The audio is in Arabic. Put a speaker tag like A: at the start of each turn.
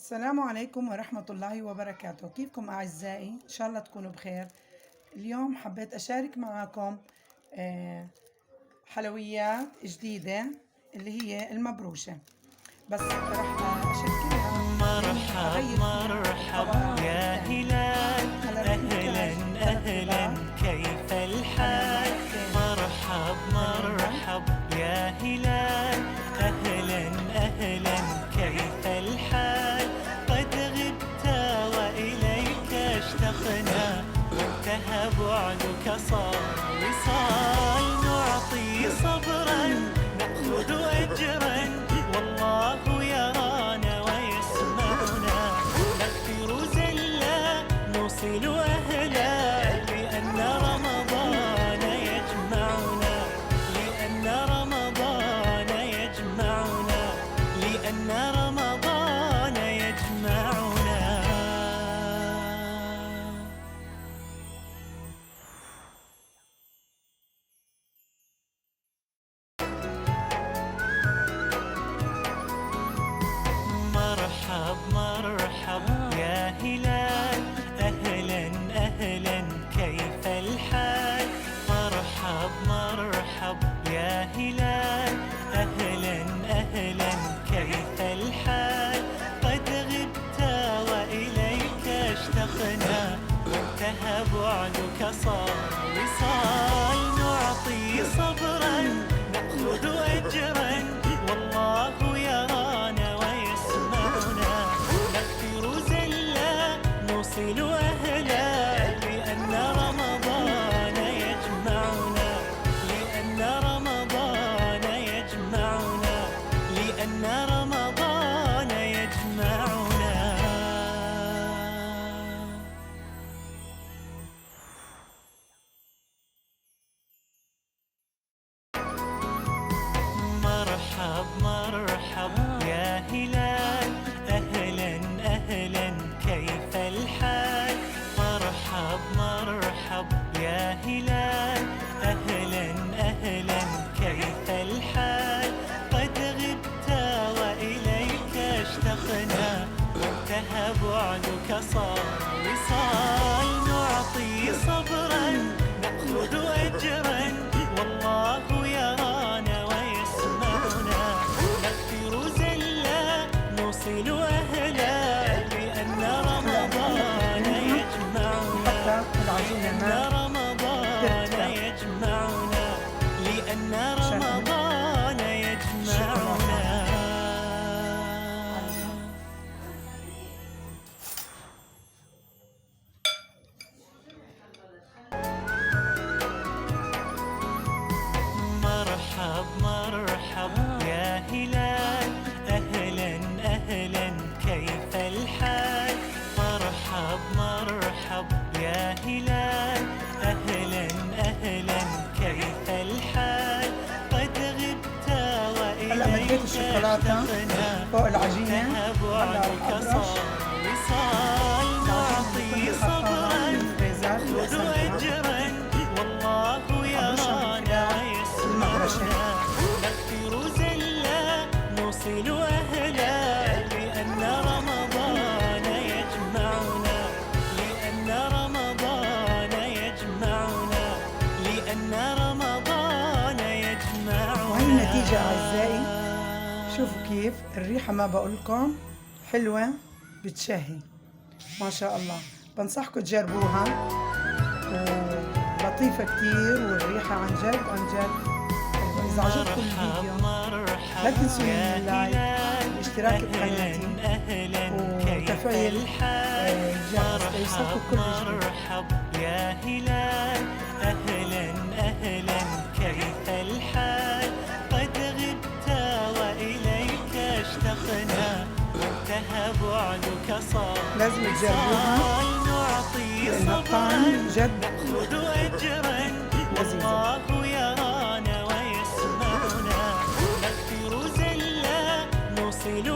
A: السلام عليكم ورحمة الله وبركاته. كيفكم أعزائي؟ إن شاء الله تكونوا بخير. اليوم حبيت أشارك معكم حلويات جديدة اللي هي المبروشة، بس رح أشكلها
B: مرحب يا هلال، أهلا أهلا كيف الحال؟ مرحب يا هلال، أهلا أهلا كيف الحال؟ قد غبت وإليك اشتقنا، وانتهى بعدك صار وصال. نعطي صبرا نأخذ أجرا، والله يرانا ويسمعنا. نغفر زلا نوصل أهلا، لأن رمضان يجمعنا، لأن رمضان يجمعنا، لأن رمضان يجمعنا. مرحب يا هلال، أهلا أهلا كيف الحال؟ مرحب يا هلال، أهلا أهلا كيف الحال؟ قد غبت وإليك اشتقنا، وانتهى بعدك صار وصال. نعطي صبرا نأخذ أجرا، والله يرانا ويسمعنا. نغفر زلا نوصل أهلا، لأن رمضان يجمعنا، لأن رمضان يجمعنا، لأن رمضان يجمعنا. مرحب يا هلال، أهلا أهلا كيف الحال؟ مرحب يا هلال، أهلا أهلا كيف الحال؟ قد غبت وإليك اشتقنا، وانتهى بعدك صار وصال. نعطي صبرا نأخذ أجرا، والله يرانا ويسمعنا. نغفر زلا نوصل أهلا، لأن رمضان يجمعنا، لأن رمضان يجمعنا، لأن رمضان يجمعنا. مرحب يا هلال، أهلا أهلا كيف الحال؟ مرحب يا هلال، أهلا أهلا كيف الحال؟ قد غبت وإليك اشتقنا،
A: فوق العجينة
B: بعدك صار وصال. نعطي صبرا نأخذ أجرا، والله يرانا ويسمعنا. نغفر زلا نوصل أهلا، لأن رمضان يجمعنا، لأن رمضان يجمعنا، لأن رمضان يجمعنا.
A: وهي النتيجة أعزائي. شوفوا كيف الريحة، ما بقولكم حلوة بتشهي ما شاء الله. بنصحكم تجربوها، ولطيفة كتير، والريحة عن جد عن جد. إذا عجبكم الفيديو لا تنسوا اللايك والاشتراك بقناتي وتفعيل الجرس ليوصلكم كل جديد.
B: مرحب يا هلال، أهلا أهلا كيف الحال؟ قد غبت وإليك اشتقنا، وانتهى بعدك صار
A: لازم تجربوها،
B: نعطي
A: لأن
B: صبرا
A: الطعم جد
B: نأخذ أجرا،
A: لذيذة.
B: والله يرانا ويسمعنا. نغفر زلا نوصل